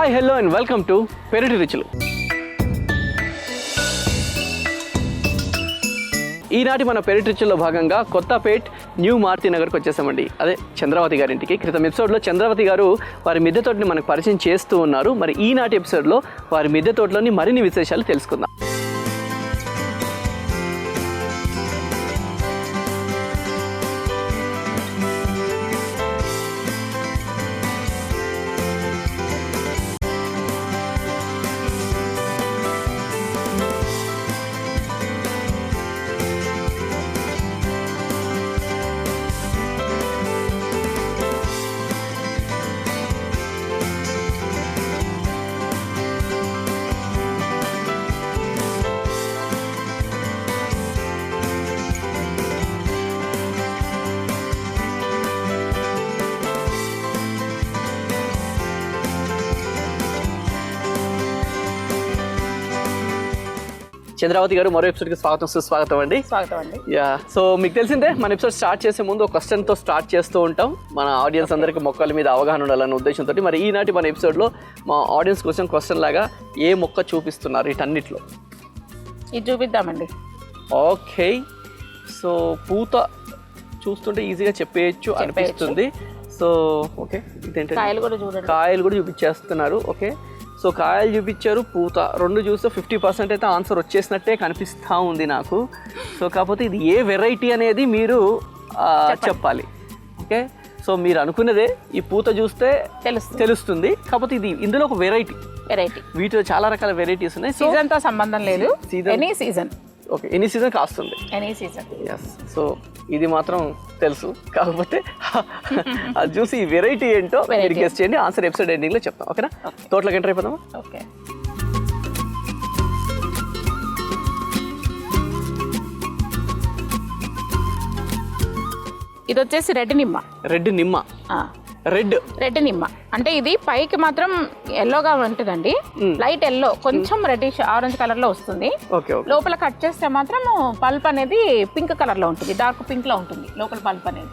Hi hello and welcome to పెరటి రుచులు. ఈనాటి మన పెరటి రుచుల్లో భాగంగా కొత్తపేట్ న్యూ మారుతి నగర్కి వచ్చేసామండి. అదే చంద్రావతి గారింటికి. క్రితం ఎపిసోడ్లో చంద్రావతి గారు వారి మిద్దె తోటని మనకు పరిచయం చేస్తూ ఉన్నారు. మరి ఈనాటి ఎపిసోడ్లో వారి మిద్దె తోటలోని మరిన్ని విశేషాలు తెలుసుకుందాం. చంద్రావతి గారు, మరో ఎపిసోడ్కి సుస్వాగతం అండి. స్వాగతం అండి. సో మీకు తెలిసిందే మన ఎపిసోడ్ స్టార్ట్ చేసే ముందు ఒక క్వశ్చన్తో స్టార్ట్ చేస్తూ ఉంటాం. మన ఆడియన్స్ అందరికీ మొక్కల మీద అవగాహన ఉండాలన్న ఉద్దేశంతో మరి ఈనాటి మన ఎపిసోడ్లో మా ఆడియన్స్ కోసం క్వశ్చన్ లాగా ఏ మొక్క చూపిస్తున్నారు వీటన్నిటిలో? ఇది చూపిద్దామండి. ఓకే, సో పూత చూస్తుంటే ఈజీగా చెప్పేయచ్చు అనిపిస్తుంది. సో ఓకే, ఇదేంటంటే కాయలు కూడా చూడండి, కాయలు కూడా చూపించేస్తున్నారు. ఓకే, సో కాయలు చూపించారు, పూత రెండు చూస్తే 50% అయితే ఆన్సర్ వచ్చేసినట్టే కనిపిస్తూ ఉంది నాకు. సో కాకపోతే ఇది ఏ వెరైటీ అనేది మీరు చెప్పాలి. ఓకే, సో మీరు అనుకున్నదే ఈ పూత చూస్తే తెలుస్తుంది. కాకపోతే ఇది ఇందులో ఒక వెరైటీ. వీటిలో చాలా రకాల వెరైటీస్ ఉన్నాయి. సీజన్తో సంబంధం లేదు, any season. Okay, any season కాస్తుంది. Any season. ఎస్, సో ఇది మాత్రం తెలుసు. కాకపోతే అది చూసి ఈ వెరైటీ ఏంటో మీరు గెస్ట్ చేయండి. ఆన్సర్ ఎపిసోడ్ ఎండింగ్లో చెప్తాం. ఓకేనా? తోటలోకి ఎంటర్ అయిపోదామా? ఓకే. ఇది వచ్చేసి రెడ్ నిమ్మ. రెడ్ నిమ్మ. రెడ్ నిమ్మ అంటే ఇది పైకి మాత్రం ఎల్లోగా ఉంటుందండి, లైట్ ఎల్లో, కొంచెం రెడ్డిష్ ఆరెంజ్ కలర్ లో వస్తుంది. లోపల కట్ చేస్తే మాత్రం పల్ప్ అనేది పింక్ కలర్ లో ఉంటుంది, డార్క్ పింక్ లో ఉంటుంది లోపల పల్ప్ అనేది.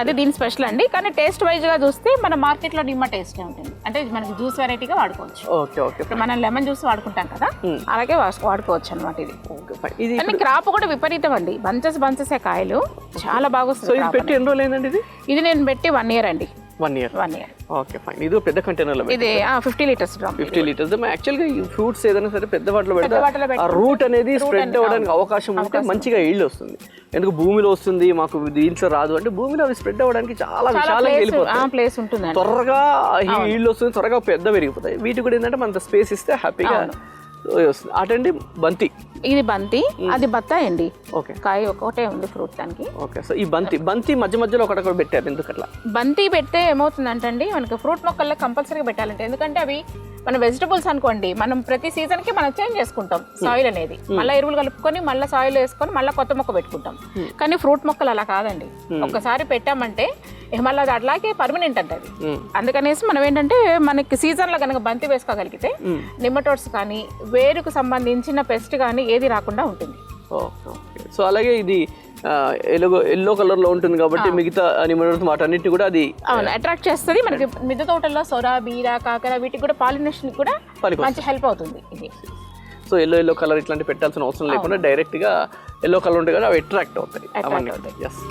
అది దీని స్పెషల్ అండి. కానీ టేస్ట్ వైజ్ గా చూస్తే మన మార్కెట్ లో నిమ్మ టేస్ట్ ఉంటుంది. అంటే మనకి జ్యూస్ వెరైటీగా వాడుకోవచ్చు. ఇప్పుడు మనం లెమన్ జ్యూస్ వాడుకుంటాం కదా, అలాగే వాడుకోవచ్చు అనమాట. ఇది కానీ క్రాప్ కూడా విపరీతం అండి, బంచెస్ కాయలు చాలా బాగా వస్తుంది. ఇది నేను పెట్టి 1 year అండి. 1 year. Okay, fine. ఇది పెద్ద కంటైనర్లో ఇది 50 లీటర్స్. 50 లీటర్స్. యాక్చువల్గా ఈ ఫ్రూట్స్ ఏదైనా సరే పెద్ద వాటిలో పెడితే ఆ రూట్ అనేది స్ప్రెడ్ అవ్వడానికి అవకాశం ఉంటే మంచిగా ఈల్డ్ వస్తుంది. ఎందుకు భూమిలో వస్తుంది, మాకు దీంట్లో రాదు అంటే భూమిలో అవి స్ప్రెడ్ అవ్వడానికి చాలా విశాలంగా వెళ్ళిపోతాయి, త్వరగా ఈల్డ్ వస్తుంది, త్వరగా పెద్ద పెరిగిపోతాయి. వీటి కూడా ఏంటంటే మన స్పేస్ ఇస్తే హ్యాపీగా వస్తుంది. అటండి బంతి. ఇది బంతి, అది బత్తాయి అండి. ఓకే, కాయ ఒకటే ఉంది ఫ్రూట్ దానికి. ఓకే, సో ఈ బంతి మధ్యలో ఒకటి పెట్టారు. ఎందుకు అట్లా బంతి పెడితే ఏమవుతుందంటే అండి, మనకి ఫ్రూట్ మొక్కల్లో కంపల్సరీగా పెట్టాలంటే, ఎందుకంటే అవి మన వెజిటబుల్స్ అనుకోండి, మనం ప్రతి సీజన్ కి మనం చేంజ్ చేసుకుంటాం సాయిల్ అనేది. మళ్ళీ ఎరువులు కలుపుకొని మళ్ళీ సాయిల్ వేసుకొని మళ్ళీ కొత్త మొక్క పెట్టుకుంటాం. కానీ ఫ్రూట్ మొక్కలు అలా కాదండి, ఒక్కసారి పెట్టామంటే మళ్ళీ అది అట్లాగే పర్మనెంట్ అంటే అది. అందుకనేసి మనం ఏంటంటే మనకి సీజన్ లో కనుక బంతి వేసుకోగలిగితే నిమ్మటోడ్స్ కానీ వేరుకు సంబంధించిన పెస్ట్ కానీ ఏది రాకుండా ఉంటుంది. సో అలాగే ఇది ఎల్లో కలర్ లో ఉంటుంది కాబట్టి మిగతా నిమ్మటోడ్స్ వాటన్నిటిని కూడా అది అట్రాక్ట్ చేస్తుంది. మనకి మిద్దె తోటల్లో సొర, బీర, కాకర వీటికి కూడా పాలినేషన్ కూడా మంచి హెల్ప్ అవుతుంది ఇది. సో ఎల్లో కలర్ ఇట్లాంటి పెట్టాల్సిన అవసరం లేకుండా డైరెక్ట్ గా ఎల్లో కలర్ ఉంటాయి కదా, అవి అట్రాక్ట్ అవుతాయి. ఎస్.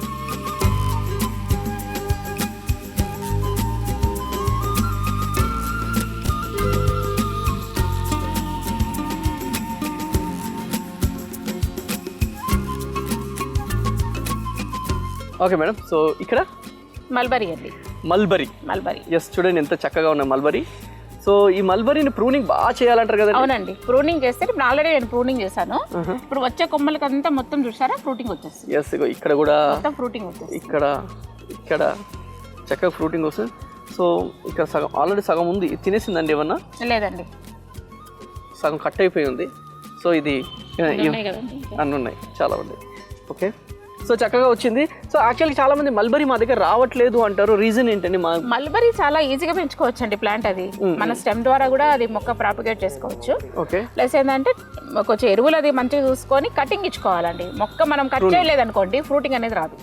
ఓకే మేడం, సో ఇక్కడ మల్బరీ అండి. మల్బరీ. ఎస్, చూడండి ఎంత చక్కగా ఉన్నాయి మల్బరీ. సో ఈ మల్బరీని ప్రూనింగ్ బాగా చేయాలంటారు కదా? అవునండి, ప్రూనింగ్ చేస్తే ఇప్పుడు ఆల్రెడీ నేను ప్రూనింగ్ చేశాను. ఇప్పుడు వచ్చే కొమ్మలకి అంతా మొత్తం చూసారా ఫ్రూటింగ్ వచ్చేస్తుంది. ఎస్, ఇక్కడ కూడా మొత్తం ఫ్రూటింగ్ వచ్చేస్తుంది. ఇక్కడ చక్కగా ఫ్రూటింగ్ వస్తుంది. సో ఇక్కడ సగం ఆల్రెడీ సగం ఉంది. తినేసిందండి ఏమన్నా? లేదండి, సగం కట్ అయిపోయి ఉంది. సో ఇది అన్నీ ఉన్నాయి, చాలా ఉన్నాయి. ఓకే, సో చక్కగా వచ్చింది. సో యాక్చువల్గా చాలా మంది మల్బరీ మా దగ్గర రావట్లేదు అంటారు, రీజన్ ఏంటండి? మల్బరీ చాలా ఈజీగా పెంచుకోవచ్చు అండి ప్లాంట్. అది మన స్టెమ్ ద్వారా కూడా అది మొక్క ప్రాపగేట్ చేసుకోవచ్చు. ఓకే, ప్లస్ ఏంటంటే కొంచెం ఎరువులు అది మంచిగా చూసుకొని కటింగ్ ఇచ్చుకోవాలండి. మొక్క మనం కట్ చేయలేదు అనుకోండి ఫ్రూటింగ్ అనేది రాదు.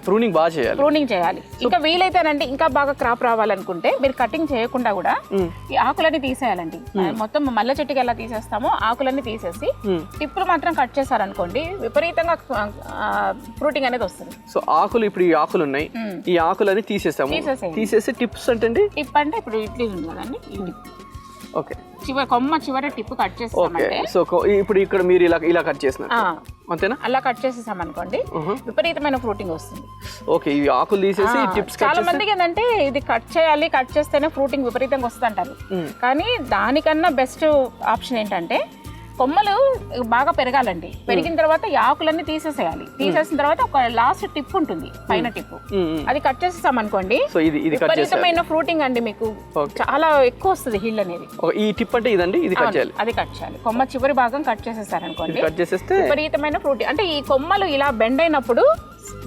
ప్రూనింగ్ బాగా చేయాలి. ప్రూనింగ్ చేయాలి. ఇంకా వీలైతేనండి ఇంకా బాగా క్రాప్ రావాలనుకుంటే మీరు కటింగ్ చేయకుండా కూడా ఈ ఆకులన్నీ తీసేయాలండి. మొత్తం మల్లె చెట్టుకి ఎలా తీసేస్తామో ఆకులన్నీ తీసేసి టిప్పులు మాత్రం కట్ చేశారనుకోండి విపరీతంగా ఫ్రూటింగ్ అనేది వస్తుంది. సో ఆకులు ఇప్పుడు ఈ ఆకులు ఉన్నాయి, ఈ ఆకులన్నీ తీసేసాము. తీసేసి టిప్స్ అంటే టిప్ అంటే ఇప్పుడు ఇడ్లీ ఉంది కదండి, ఓకే చివరి టిప్ కట్ చేస్తామంటే సో ఇప్పుడు ఇక్కడ మీరు ఇలా కట్ చేస్తున్నారు అంతేనా? అలా కట్ చేసేసాం అనుకోండి విపరీతమైన ఫ్రూటింగ్ వస్తుంది. ఓకే, ఈ ఆకులు తీసేసి టిప్స్ చాలా మందికి ఏంటంటే ఇది కట్ చేయాలి, కట్ చేస్తేనే ఫ్రూటింగ్ విపరీతంగా వస్తుంది అంటారు. కానీ దానికన్నా బెస్ట్ ఆప్షన్ ఏంటంటే కొమ్మలు బాగా పెరగాలండి. పెరిగిన తర్వాత ఈ ఆకులన్నీ తీసేసేయాలి. తీసేసిన తర్వాత ఒక లాస్ట్ టిప్ ఉంటుంది, పైన టిప్, అది కట్ చేసేసాం అనుకోండి విపరీతమైన ఫ్రూటింగ్ అండి. మీకు చాలా ఎక్కువ వస్తుంది హీల్ అనేది. ఈ టిప్ అంటే ఇదండి, ఇది కట్ చేయాలి. అది కట్ చేయాలి. కొమ్మ చివరి భాగం కట్ చేసేసారనుకోండి విపరీతమైన ఫ్రూటింగ్. అంటే ఈ కొమ్మలు ఇలా బెండ్ అయినప్పుడు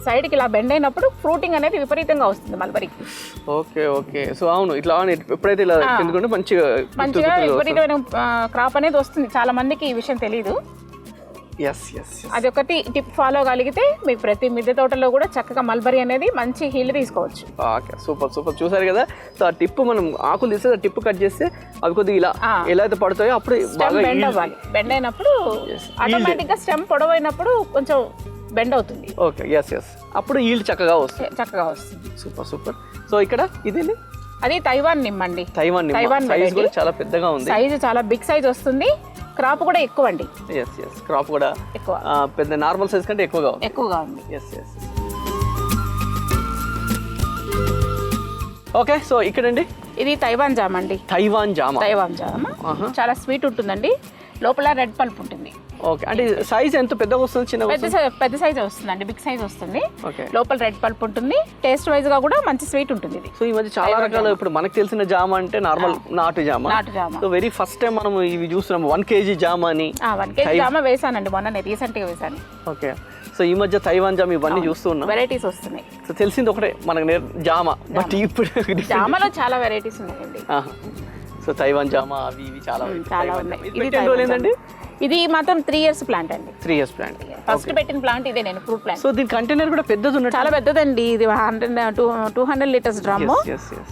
సైడ్కి ఇలా బెండ్ అయినప్పుడు ఫ్రూటింగ్ అనేది విపరీతంగా వస్తుంది మల్బరీకి. ఓకే ఓకే, సో అవును ఇట్లా ఎప్పుడైతే ఇలా మంచిగా విపరీతమైన క్రాప్ అనేది వస్తుంది. చాలా మందికి ఈ విషయం తెలియదు. అది ఒకటి టిప్ ఫాలో కలిగితే మీకు ప్రతి మిద్దె తోటలో కూడా చక్కగా మల్బరీ అనేది మంచి హీల్ తీసుకోవచ్చు. సూపర్ సూపర్, చూసారు కదా. సో ఆ టిప్ మనం ఆకులు తీస్తే ఆ టిప్ కట్ చేస్తే అవి కొద్దిగా ఇలా ఎలా అయితే పడతాయో అప్పుడు బెండ్ అవ్వాలి. బెండ్ అయినప్పుడు ఆటోమేటిక్ గా స్టెమ్ పొడవైనప్పుడు కొంచెం బెండ్ అవుతుంది. ఓకే, అప్పుడు ఈల్డ్ చక్కగా వస్తుంది. Super super. సో ఇక్కడ ఇదేంటి? అది తైవాన్ నిమ్మండి. తైవాన్ సైజ్ కూడా చాలా పెద్దగా ఉంది. సైజ్ చాలా బిగ్ సైజ్ వస్తుంది. క్రాప్ కూడా ఎక్కువ అండి. క్రాప్ కూడా ఎక్కువ, పెద్ద నార్మల్ సైజ్ కంటే ఎక్కువగా ఉంది. ఓకే, సో ఇక్కడండి ఇది తైవాన్ జామ అండి. తైవాన్ జామ చాలా స్వీట్ ఉంటుందండి. లోపల రెడ్ పల్ప్ ఉంటుంది. ఓకే, అంటే సైజ్ ఎంత పెద్దగా వస్తుంది? పెద్ద సైజ్ వస్తుందండి, బిగ్ సైజ్ వస్తుంది. లోపల రెడ్ పల్ప్ ఉంటుంది. టేస్ట్ వైజ్ గా కూడా మంచి స్వీట్ ఉంటుంది ఇది. సో ఈ మధ్య చాలా రకాల, ఇప్పుడు మనకు తెలిసిన జామ అంటే నార్మల్ నాటు జామ. సో వెరీ ఫస్ట్ టైం మనం ఇవి చూస్తున్నాం 1 kg జామ అని. 1 kg జామ వేసానండి మొన్న, రీసెంట్ గా వేసాను. ఓకే, సో ఈ మధ్య తైవాన్ జామ ఇవన్నీ చూస్తున్నాం, వెరైటీస్ వస్తున్నాయి. సో తెలిసింది ఒకటే మనకు జామ, బట్ ఇప్పుడు జామలో చాలా వెరైటీస్ ఉన్నాయండి. సో తైవాన్ జామ అవి ఇవి చాలా ఉన్నాయి. ఏంటండి ఇది మాత్రం 3 years ప్లాంట్ అండి. 3 years ప్లాంట్. ఫస్ట్ పెట్టిన ప్లాంట్ ఇదే, నేను ఫ్రూట్ ప్లాంట్. సో దీని కంటైనర్ కూడా పెద్దది ఉన్నట్టు, చాలా పెద్దదండి. ఇది 200 లీటర్స్ డ్రమ్.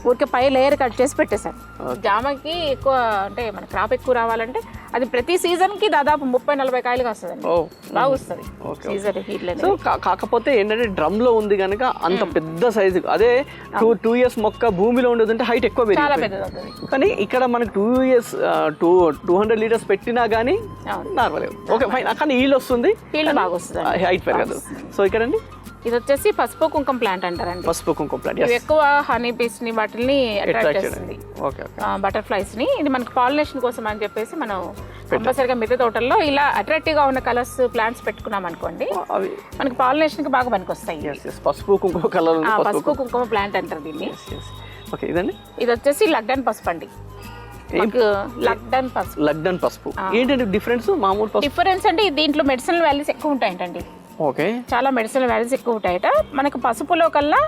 ఊరికే పై లేయర్ కట్ చేసి పెట్టేశాను. జామకి ఎక్కువ అంటే మన క్రాప్ ఎక్కువ రావాలంటే అది ప్రతి సీజన్ కి దాదాపు 30-40 కాయలుగా వస్తుందండి. బాగా వస్తుంది సీజన్ హీట్. సో కాకపోతే ఏంటంటే డ్రమ్ లో ఉంది కనుక అంత పెద్ద సైజు. అదే 2 years మొక్క భూమిలో ఉండదు అంటే హైట్ ఎక్కువ పెరిగింది. కానీ ఇక్కడ మనకి 2 years 200 లీటర్స్ పెట్టినా కానీ నార్మల్. ఓకే ఫైన్, కానీ ఈల్డ్ వస్తుంది, బాగా వస్తుంది, హైట్ పెరగదు. సో ఇక్కడండి ఇది వచ్చేసి పసుపు కుంకుమ ప్లాంట్ అంటారండి. పసుపు కుంకుమ ప్లాంట్ ఎక్కువ హనీ బీస్ ని వాటిని అట్రాక్ట్ చేస్తుంది, బటర్ఫ్లైస్ ని. ఇది మనకి పాలినేషన్ కోసం అని చెప్పేసి మనం కంపల్సరీగా మిద్దె తోటల్లో ఇలా అట్రాక్టివ్ గా ఉన్న కలర్స్ ప్లాంట్స్ పెట్టుకున్నాం అనుకోండి, మనకి పాలినేషన్ కి బాగా పనికొస్తాయి. పసుపు కుంకుమ కలర్, పసుపు కుంకుమ ప్లాంట్ అంటారు దీన్ని. ఓకే, ఇదండి ఇది వచ్చేసి లగ్డన్ పసుపు అండి. లగ్డన్ పసుపు ఏంటంటే డిఫరెన్స్? మామూలు పసుపు డిఫరెన్స్ అంటే దీంట్లో మెడిసినల్ వాల్యూస్ ఎక్కువ ఉంటాయంటండి. ఓకే, చాలా మెడిసినల్ వాల్యూస్ ఎక్కువ ఉంటాయట. మనకు పసుపులో కల్లా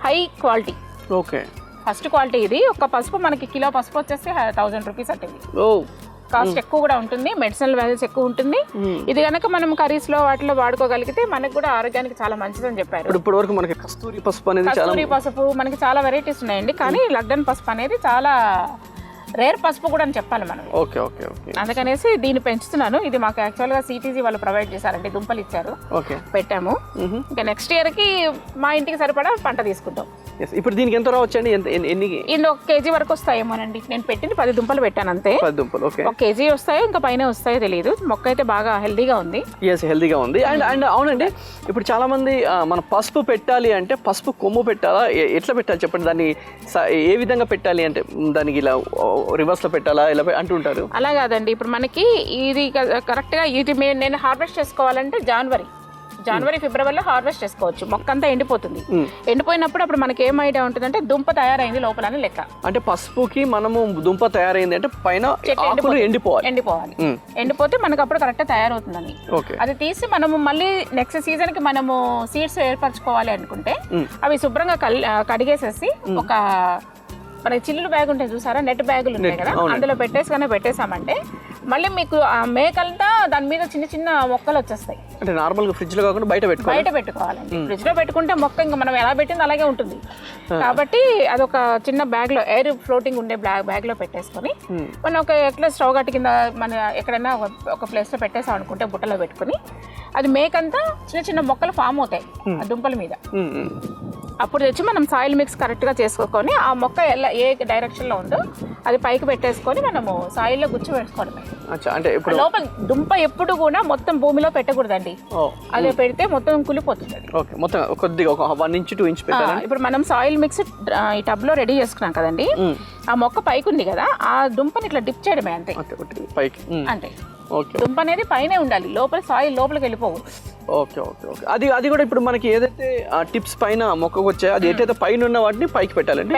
high quality. Okay, first quality ఇది. ఒక పసుపు మనకి కిలో పసుపు వచ్చేసి 1000 రూపీస్ అంటే కాస్ట్ ఎక్కువ కూడా ఉంటుంది, మెడిసినల్ వాల్యూస్ ఎక్కువ ఉంటుంది. ఇది కనుక మనం కర్రీస్ లో వాటిలో వాడుకోగలిగితే మనకు కూడా ఆరోగ్యానికి చాలా మంచిదని చెప్పారు. ఇప్పటి వరకు మనకి కస్తూరి పసుపు అనేది, కస్తూరి పసుపు మనకి చాలా వెరైటీస్ ఉన్నాయండి. కానీ లగ్డన్ పసుపు అనేది చాలా రేర్ పసుపు కూడా అని చెప్పాలి మనం. ఓకే ఓకే ఓకే, అందుకనేసి దీన్ని పెంచుతున్నాను. ఇది మాకు యాక్చువల్గా సిటీజీ వాళ్ళు ప్రొవైడ్ చేశారండి, దుంపలు ఇచ్చారు, పెట్టాము. ఇంకా నెక్స్ట్ ఇయర్ కి మా ఇంటికి సరిపడా పంట తీసుకుంటాం. ఇప్పుడు దీనికి ఎంత రావచ్చండి? ఎన్ని? ఇది 1 kg వరకు వస్తాయేమోనండి. నేను పెట్టింది 10 దుంపలు పెట్టాను అంతే. 10 దుంపలు. 1 kg వస్తాయో ఇంకా పైన వస్తాయో తెలియదు. మొక్క అయితే బాగా హెల్దీగా ఉంది. హెల్దీగా ఉంది. అండ్ అవునండి, ఇప్పుడు చాలా మంది మన పసుపు పెట్టాలి అంటే పసుపు కొమ్ము పెట్టాలా, ఎట్లా పెట్టాలి చెప్పండి? దాన్ని ఏ విధంగా పెట్టాలి అంటే దానికి ఇలా రివర్స్ లో పెట్టాలా ఇలా అంటుంటారు? అలా కాదండి. ఇప్పుడు మనకి ఇది కరెక్ట్ గా ఇది నేను హార్వెస్ట్ చేసుకోవాలంటే జనవరి ఫిబ్రవరిలో హార్వెస్ట్ చేసుకోవచ్చు. మొక్క అంతా ఎండిపోతుంది. ఎండిపోయినప్పుడు అప్పుడు మనకి ఏం ఐడియా ఉంటుందంటే దుంప తయారైంది లోపలని లెక్క. అంటే పసుపుకి మనము దుంప తయారైంది అంటే పైన ఎండిపోవాలి. ఎండిపోతే మనకు అప్పుడు కరెక్ట్ తయారవుతుందని. అది తీసి మనము మళ్ళీ నెక్స్ట్ సీజన్ కి మనము సీడ్స్ ఏర్పరచుకోవాలి అనుకుంటే అవి శుభ్రంగా కడిగేసేసి ఒక మనకి చిల్లులు బ్యాగ్ ఉంటాయి చూసారా, నెట్ బ్యాగులు ఉంటాయి కదా, అందులో పెట్టేసామంటే మళ్ళీ మీకు ఆ మేకంతా దాని మీద చిన్న చిన్న మొక్కలు వచ్చేస్తాయి. అంటే నార్మల్గా ఫ్రిడ్జ్లో కాకుండా బయట పెట్టుకోవాలండి. ఫ్రిడ్జ్లో పెట్టుకుంటే మొక్క ఇంకా మనం ఎలా పెట్టింది అలాగే ఉంటుంది. కాబట్టి అదొక చిన్న బ్యాగ్లో ఎయిర్ ఫ్లోటింగ్ ఉండే బ్యాగ్లో పెట్టేసుకొని మనం ఒక ఎట్లా స్టవ్ గట్టి కింద మన ఎక్కడైనా ఒక ప్లేస్లో పెట్టేసాం అనుకుంటే బుట్టలో పెట్టుకుని అది మేకంతా చిన్న చిన్న మొక్కలు ఫామ్ అవుతాయి ఆ దుంపల మీద. అప్పుడు తెచ్చి మనం సాయిల్ మిక్స్ కరెక్ట్గా చేసుకొని ఆ మొక్క ఏ డైరెక్షన్లో ఉందో అది పైకి పెట్టేసుకొని మనము సాయిల్లో గుచ్చి వేసుకోవడమే. అంటే లోపల దుంప ఎప్పుడు కూడా మొత్తం భూమిలో పెట్టకూడదండి. అదే పెడితే మొత్తం కులిపోతుంది. మొత్తం కొద్దిగా ఒక 1 ఇంచ్ 2 ఇంచ్ పెట్టాలి. ఇప్పుడు మనం సాయిల్ మిక్స్ ఈ టబ్లో రెడీ చేసుకున్నాం కదండి, ఆ మొక్క పైకి ఉంది కదా, ఆ దుంపని ఇట్లా డిప్ చేయడమే అంతే. పైకి అంటే దుంప అనేది పైనే ఉండాలి, లోపల సాయిల్ లోపలికి వెళ్ళిపోవు. Okay okay okay. అది కూడా ఇప్పుడు మనకి ఏదైతే ఆ టిప్స్ పైన మొక్కకు వచ్చాయో అది ఏదైతే పైన ఉన్న వాటిని పైకి పెట్టాలండి.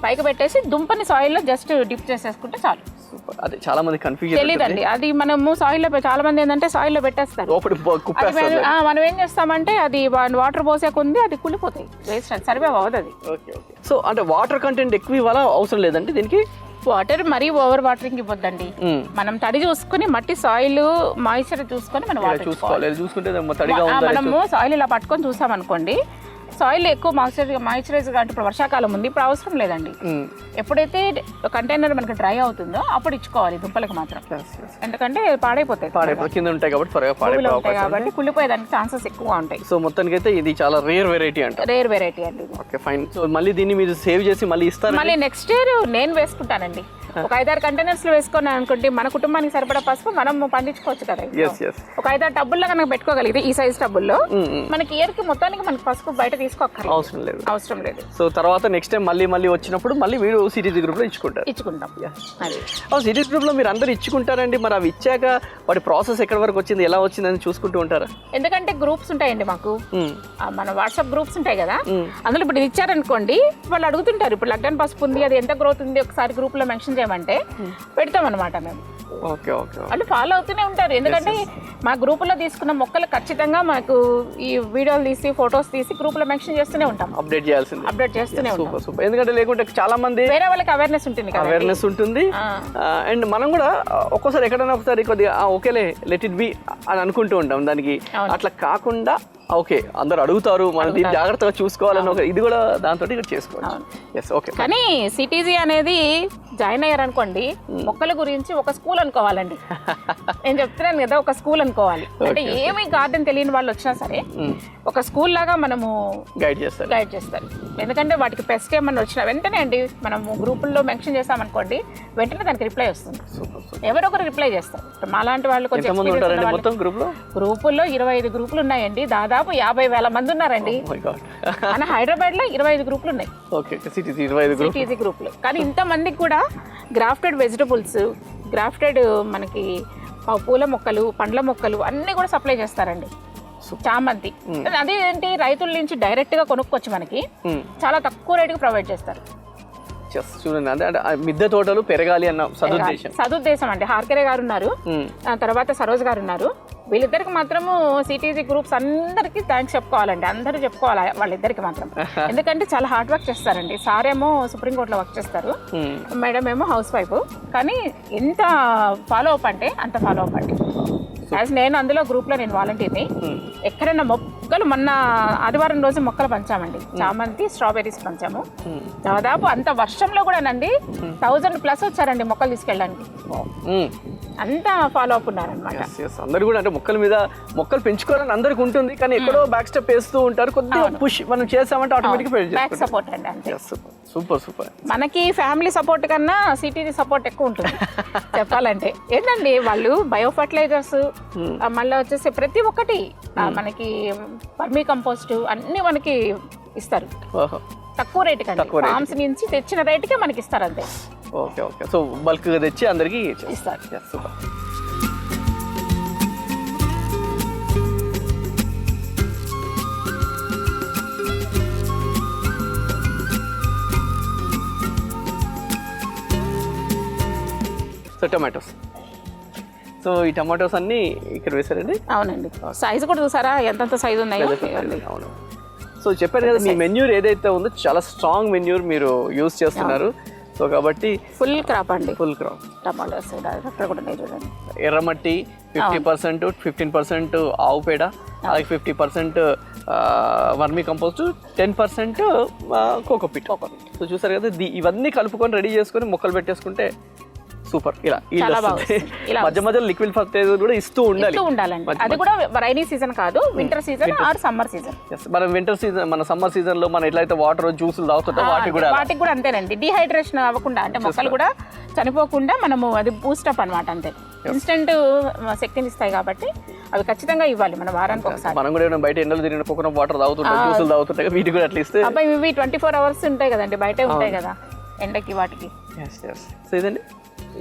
పైకి పెట్టేసి దుంపని సాయిల్లో జస్ట్ డిప్ చేసేసుకుంటే చాలు. సూపర్. అదే చాలా మంది కన్ఫ్యూజన్ తెలియదండి. అది మనము సాయిల్లో చాలా మంది ఏంటంటే సాయిల్లో పెట్టేస్తారు. మనం ఏం చేస్తామంటే అది వాటర్ పోసే కొంది అది కుళ్ళిపోతాయి, వేస్ట్ అది సర్వైవ్ అవ్వదు అది. Okay okay. సో అంటే వాటర్ కంటెంట్ ఎక్కువ ఇవ్వాలా అవసరం లేదండి దీనికి? వాటర్ మరీ ఓవర్ వాటరింగ్ ఇవ్వద్దండి. మనం తడి చూసుకుని మట్టి సాయిల్ మాయిశ్చర్ చూసుకొని మనం వాటర్ చూసుకుంటే మనము సాయిల్ ఇలా పట్టుకొని చూసాం అనుకోండి, సాయిల్ ఎక్కువ మాయిశ్చరైజ్ కాబట్టి ఇప్పుడు వర్షాకాలం ఉంది, ఇప్పుడు అవసరం లేదండి. ఎప్పుడైతే కంటైనర్ మనకి డ్రై అవుతుందో అప్పుడు ఇచ్చుకోవాలి దుంపలకు మాత్రం, ఎందుకంటే పాడైపోతాయి కింద ఉంటాయి కాబట్టి కుళ్ళిపోయేదానికి ఛాన్సెస్ ఎక్కువ ఉంటాయి. సో మొత్తానికి అయితే ఇది చాలా రేర్ వెరైటీ అండి. Okay fine. సో మళ్ళీ దీన్ని మీరు సేవ్ చేసి మళ్ళీ ఇస్తారు? మళ్ళీ నెక్స్ట్ ఇయర్ నేను వేసుకుంటానండి. ఒక 5-6 కంటైనర్స్ లో వేసుకున్నాను అనుకోండి, మన కుటుంబానికి సరిపడా పసుపు మనం పండించుకోవచ్చు కదా. ఒక 5-6 టబ్బుల్లో కనుక పెట్టుకోగలిగితే ఈ సైజ్ టబ్బుల్లో మనకి ఇయర్ కి మొత్తానికి మనకి పసుపు బయట తీసుకోక్కర్లేదు, అవసరం లేదు. సో తర్వాత నెక్స్ట్ టైం మళ్ళీ వచ్చినప్పుడు మళ్ళీ మీరు సిటీజీ గ్రూప్ లో ఇచ్చుకుంటాం. సిటీజీ గ్రూప్ లో మీరు అందరు ఇచ్చుకుంటారండి. మరి అవి ఇచ్చాక వాటి ప్రాసెస్ ఎక్కడి వరకు వచ్చింది, ఎలా వచ్చిందని చూసుకుంటూ ఉంటారా? ఎందుకంటే గ్రూప్స్ ఉంటాయండి మాకు, మన వాట్సాప్ గ్రూప్స్ ఉంటాయి కదా, అందులో ఇప్పుడు ఇది ఇచ్చారనుకోండి వాళ్ళు అడుగుతుంటారు ఇప్పుడు లగ్డన్ పసుపు ఉంది, అది ఎంత గ్రోత్ ఉంది ఒకసారి గ్రూప్ లో మెన్షన్ చేయమంటే పెడతాం అనమాట మేము. వాళ్ళు ఫాలో అవుతూనే ఉంటారు. ఎందుకంటే మా గ్రూపులో తీసుకున్న మొక్కలు ఖచ్చితంగా మాకు ఈ వీడియోలు తీసి ఫొటోస్ తీసి గ్రూప్ లో మెన్షన్ చేస్తూనే ఉంటాం, అప్డేట్ చేస్తూనే ఉంటాం. ఎందుకంటే లేకుంటే చాలా మంది వేరే వాళ్ళకి అవేర్నెస్ ఉంటుంది అండ్ మనం కూడా ఒక్కోసారి ఎక్కడైనా ఒకసారి కొద్దిగా ఓకేలే లెట్ ఇట్ బి అని అనుకుంటూ ఉంటాం. దానికి అట్లా కాకుండా ఓకే అందరు అడుగుతారు, మనం దీన్ని జాగ్రత్తగా చూసుకోవాలని ఒక ఇది కూడా దాంతో ఇక్కడ చేసుకోవచ్చు. కానీ సిటీజీ అనేది జాయిన్ అయ్యారనుకోండి, మొక్కల గురించి ఒక స్కూల్ అనుకోవాలండి. నేను చెప్తున్నాను కదా, ఒక స్కూల్ అనుకోవాలి. అంటే ఏమి గార్డెన్ తెలియని వాళ్ళు వచ్చినా సరే ఒక స్కూల్ లాగా మనము గైడ్ చేస్తారు. ఎందుకంటే వాటికి పెస్ట్ ఏమన్నా వచ్చినా వెంటనే అండి మనము గ్రూపుల్లో మెన్షన్ చేస్తామనుకోండి, వెంటనే దానికి రిప్లై వస్తుంది. ఎవరో ఒకరు రిప్లై చేస్తారు. మాలాంటి వాళ్ళు కొంచెం గ్రూపుల్లో 25 గ్రూపులు ఉన్నాయండి, దాదాపు 50,000 మంది ఉన్నారండి. మన హైదరాబాద్ లో 25 గ్రూపులు ఉన్నాయి సిటీజీ గ్రూపులు. కానీ ఇంతమందికి కూడా గ్రాఫ్టెడ్ వెజిటబుల్స్, గ్రాఫ్టెడ్ మనకి పూల మొక్కలు, పండ్ల మొక్కలు అన్నీ కూడా సప్లై చేస్తారండి. చామంతి అదేంటి రైతుల నుంచి డైరెక్ట్ గా కొనుక్కొచ్చి మనకి చాలా తక్కువ రేటుకి ప్రొవైడ్ చేస్తారు. చూడండి, అంటే మిద్దె తోటలు పెరగాలి అన్న సదుద్దేశం అండి. హార్కెరే గారు ఉన్నారు, తర్వాత సరోజ్ గారు ఉన్నారు. వీళ్ళిద్దరికి మాత్రము సిటీజీ గ్రూప్స్ అందరికి థ్యాంక్స్ చెప్పుకోవాలండి, అందరూ చెప్పుకోవాలి వాళ్ళిద్దరికి మాత్రం. ఎందుకంటే చాలా హార్డ్ వర్క్ చేస్తారండి. సార్ ఏమో సుప్రీంకోర్టులో వర్క్ చేస్తారు, మేడం ఏమో హౌస్ వైఫ్. కానీ ఎంత ఫాలో అప్ అంటే అంత ఫాలో అప్ అండి. యాజ్ నేను అందులో గ్రూప్లో నేను వాలంటీర్ని. ఎక్కడైనా మొక్కలు మొన్న ఆదివారం రోజు మొక్కలు పంచామండి, చామంతి స్ట్రాబెర్రీస్ పంచాము. దాదాపు అంత వర్షంలో కూడానండి 1000+ వచ్చారండి మొక్కలు తీసుకెళ్ళడానికి. అంతా ఫాలో అప్ ఉన్నారనమాట. అందరు కూడా అంటే మొక్కల మీద మొక్కలు పెంచుకోవాలని అందరికి ఉంటుంది, కానీ ఎక్కడో బ్యాక్ స్టెప్ వేస్తూ ఉంటారు. కొద్దిగా పుష్ మనం చేసామంటే ఆటోమేటిక్ బ్యాక్ సపోర్ట్ అండి అంతే. సూపర్. మనకి ఫ్యామిలీ సపోర్ట్ కన్నా సిటీజీ సపోర్ట్ ఎక్కువ ఉంటుంది చెప్పాలంటే. ఏంటండి వాళ్ళు బయో ఫర్టిలైజర్స్, మళ్ళీ వచ్చేసి ప్రతి ఒక్కటి మనకి వర్మీ కంపోస్ట్ అన్ని మనకి ఇస్తారు తక్కువ రేటు కంటే. ఫార్మ్స్ నుంచి తెచ్చిన రేటుకే మనకి ఇస్తారు అంతే. ఓకే. సో బల్క్ గా తెచ్చి అందరికి ఇస్తారు. సూపర్. సో టమాటోస్, సో ఈ టమాటోస్ అన్ని ఇక్కడ వేసారండి? అవునండి. సైజు కూడా చూసారా ఎంతంత సైజు ఉన్నాయో. అవును. సో చెప్పారు కదా మీ మెన్యూర్ ఏదైతే ఉందో చాలా స్ట్రాంగ్ మెన్యూర్ మీరు యూజ్ చేస్తున్నారు. సో కాబట్టి ఫుల్ క్రాప్ అండి, ఫుల్ క్రాప్. టమాటోస్ అక్కడ కూడా ఉన్నాయి చూడండి. ఎర్రమట్టి 50%, 15% ఆవు పేడ, అలాగే 50% వర్మీ కంపోస్ట్, 10% కోకోపిట్. సో చూసారు కదా, ఇవన్నీ కలుపుకొని రెడీ చేసుకొని మొక్కలు పెట్టేసుకుంటే సూపర్. ఇలా మధ్య మధ్యలో లిక్విడ్ ఫర్టిలైజర్ కూడా ఇస్తూ ఉండాలండి. అది కూడా రైనీ సీజన్ కాదు, winter season are summer season. మనం వింటర్ సీజన్, మన సమ్మర్ సీజన్ లో మనం ఎట్లయితే వాటర్ జ్యూసులు తాగుతుంటాం వాటికి కూడా అంతేనండి. డిహైడ్రేషన్ అవ్వకుండా, అంటే మొక్కలు కూడా చనిపోకుండా మనము అది బూస్టప్ అన్నమాట. అంతే, ఇన్స్టెంట్ శక్తిని ఇస్తాయి కాబట్టి అవి ఖచ్చితంగా ఇవ్వాలి మన వారానికి ఒకసారి. మనం కూడా బయట ఎండలు తిరిగిన కోకోనట్ వాటర్ తాగుతుంటాం, జ్యూసులు తాగుతుంటాం, వీటికి కూడా అట్లా ఇస్తే అబ్బాయి ఇవి 24 hours ఉంటాయి కదండి, బయటే ఉంటాయి కదా ఎండకి వాటికి. సో ఇదండి,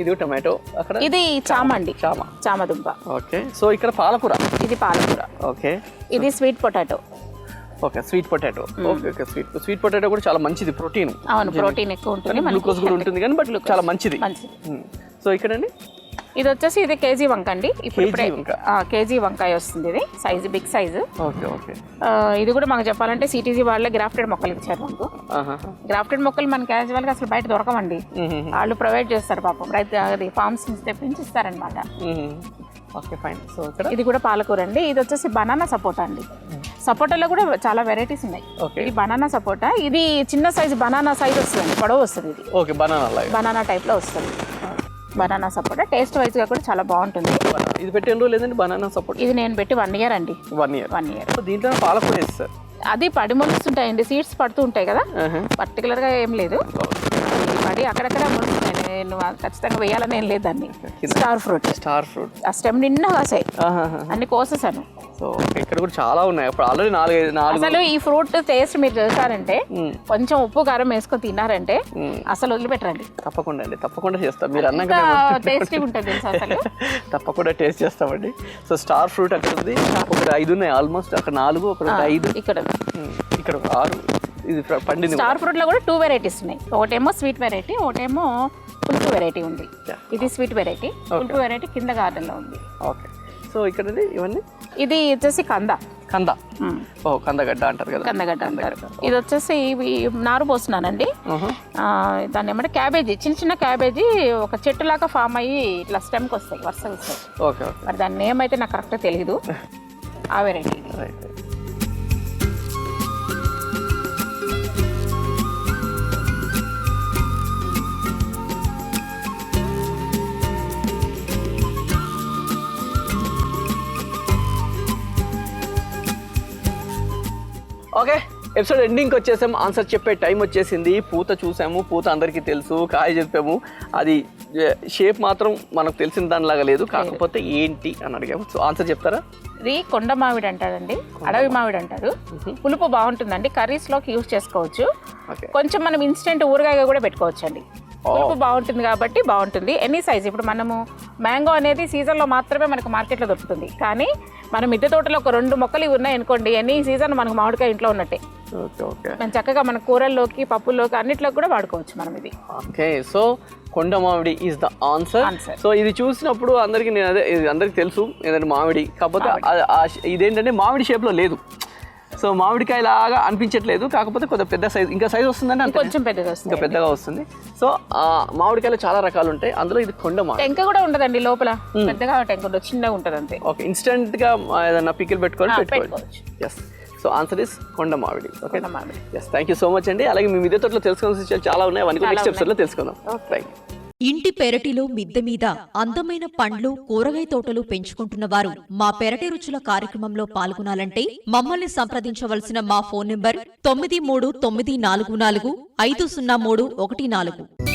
ఇది టమాటో, అక్కడ ఇది చామ అండి, చామ దుంప. ఓకే. సో ఇక్కడ పాలకూర, ఇది పాలకూర. ఓకే. ఇది sweet potato. Okay, sweet potato. Okay okay, sweet potato కూడా చాలా మంచిది, ప్రోటీన్. అవును, ప్రోటీన్ ఎక్కువ ఉంటుంది, గ్లూకోజ్ కూడా ఉంటుంది కానీ బట్ చాలా మంచిది. సో ఇక్కడండి ఇది వచ్చేసి ఇది కేజీ వంక అండి. ఇప్పుడు కేజీ వంకాయ వస్తుంది, ఇది size big size. Okay okay. ఇది కూడా మాకు చెప్పాలంటే సిటీజీ వాళ్ళే గ్రాఫ్టెడ్ మొక్కలు ఇచ్చారు మాకు. గ్రాఫ్టెడ్ మొక్కలు మన క్యాజువల్ గా అసలు బయట దొరకమండి, వాళ్ళు ప్రొవైడ్ చేస్తారు పాపం, రైతు అది ఫార్మ్స్ నుంచి తెప్పించి ఇస్తారనమాట. Okay fine. సో ఇది కూడా పాలకూర అండి. ఇది వచ్చేసి బనానా సపోటా అండి. సపోటాలో కూడా చాలా వెరైటీస్ ఉన్నాయి. ఇది బనానా సపోటా, ఇది చిన్న సైజు బనానా సైజ్ వస్తుంది, పొడవు వస్తుంది. ఇది ఓకే, బనానా టైప్ లో వస్తుంది బనానా సపోటా. టేస్ట్ వైజ్ గా కూడా చాలా బాగుంటుంది. ఇది పెట్టి ఎన్ని రోజులు లేదండి బనానా సపోటా? ఇది నేను పెట్టి 1 year అండి. 1 year. దీంట్లో పాలకూర వేస్తారు, అది పడి మొలుస్తుంటాయండి, సీడ్స్ పడుతూ ఉంటాయి కదా, పర్టికులర్ గా ఏం లేదు, పడి అక్కడక్కడ మొలుస్తున్నాయి. నేను ఖచ్చితంగా వేయాలని ఏం లేదు దాన్ని. స్టార్ ఫ్రూట్ ఆ స్టెమ్ నిండా కాసాయి, అన్ని కోసేసాను. సో ఇక్కడ కూడా చాలా ఉన్నాయి, అప్పుడు ఆల్రెడీ 4 అసలు ఈ ఫ్రూట్ టేస్ట్ మీరు చేశారంటే, కొంచెం ఉప్పు కారం వేసుకొని తిన్నారంటే అసలు వదిలిపెట్టరండి. తప్పకుండా అండి, తప్పకుండా చేస్తాం. మీరు అన్నాక టేస్టీ ఉంటుంది తెలుసు అసలు. తప్పకుండా టేస్ట్ చేస్తామండి. సో స్టార్ ఫ్రూట్ అక్కడ ఉంది, ఒక 5 ఉన్నాయి ఆల్మోస్ట్, అక్కడ 4, ఒక 5, ఇక్కడ 6. ఇది పండింది. స్టార్ ఫ్రూట్ లో కూడా 2 varieties ఉన్నాయి, ఒకటేమో స్వీట్ వెరైటీ, ఒకటేమో పులుపు వెరైటీ ఉంది. ఇది స్వీట్ వెరైటీ, పులుపు వెరైటీ కింద గార్డెన్ లో ఉంది. ఓకే. సో ఇక్కడ ఇవన్నీ, ఇది వచ్చేసి కంద. కందగడ్డ అంటారు కదా, కందగడ్డ అంటారు. ఇది వచ్చేసి నారు పోస్తున్నానండి. దాన్ని ఏమంటే క్యాబేజీ, చిన్న చిన్న క్యాబేజీ ఒక చెట్టు లాగా ఫామ్ అయ్యి ఇట్లా స్టెమ్కి వస్తాయి, వరుసగా వస్తాయి. ఓకే. మరి దాని నేమ్ అయితే నాకు కరెక్ట్గా తెలియదు, ఆ వెరైటీ. ఓకే, ఎపిసోడ్ ఎండింగ్కి వచ్చేసాం, ఆన్సర్ చెప్పే టైం వచ్చేసింది. పూత చూసాము, పూత అందరికీ తెలుసు, కాయ చెప్పాము, అది షేప్ మాత్రం మనకు తెలిసిన దానిలాగా లేదు, కాకపోతే ఏంటి అని అడిగాము. సో ఆన్సర్ చెప్తారా? ఇది కొండ మామిడి అంటారండి, అడవి మామిడి అంటారు. పులుపు బాగుంటుందండి, కర్రీస్లోకి యూజ్ చేసుకోవచ్చు. కొంచెం మనం ఇన్స్టెంట్ ఊరగాయగా కూడా పెట్టుకోవచ్చు అండి. పులుపు బాగుంటుంది కాబట్టి బాగుంటుంది. ఎనీ సైజ్, ఇప్పుడు మనము మ్యాంగో అనేది సీజన్లో మాత్రమే మనకు మార్కెట్లో దొరుకుతుంది, కానీ మన మిద్దె తోటలో ఒక 2 మొక్కలు ఉన్నాయి అనుకోండి, ఎనీ సీజన్ మనకు మామిడికాయ ఇంట్లో ఉన్నట్టే. మనం చక్కగా మన కూరల్లోకి, పప్పుల్లోకి, అన్నిట్లోకి కూడా వాడుకోవచ్చు మనం ఇది. ఓకే. సో కొండ మామిడి ఈజ్ ద ఆన్సర్. సో ఇది చూసినప్పుడు అందరికి అందరికి తెలుసు ఏదంటే మామిడి, కాకపోతే ఇదేంటంటే మామిడి షేప్లో లేదు. సో మామిడికాయ లాగా అనిపించట్లేదు, కాకపోతే కొంచెం పెద్ద సైజ్, ఇంకా సైజ్ వస్తుందంటే కొంచెం పెద్దగా వస్తుంది, ఇంకా పెద్దగా వస్తుంది. సో మామిడికాయలు చాలా రకాలు ఉంటాయి, అందులో ఇది కొండ మామిడి. టెంక కూడా ఉండదండి లోపల, పెద్దగా టెంక ఉండదు, చిన్నగా ఉంటుంది అంతే. ఓకే, ఇన్స్టెంట్ గా ఏదైనా పికిల్ పెట్టుకోవచ్చు. ఎస్. సో ఆన్సర్ ఇస్ కొండ మామిడి. Okay, yes. Thank you so much అండి. అలాగే మీ మిద్దె తోటలో తెలుసుకోవాల్సిన విషయాలు చాలా ఉన్నాయి, అవన్నీ నెక్స్ట్ ఎపిసోడ్లో తెలుసుకుందాం. Thank you. ఇంటి పెరటిలో మిద్దె మీద అందమైన పండ్లు, కూరగాయ తోటలు పెంచుకుంటున్న వారు మా పెరటి రుచుల కార్యక్రమంలో పాల్గొనాలంటే మమ్మల్ని సంప్రదించవలసిన మా ఫోన్ నంబర్ 9394450314.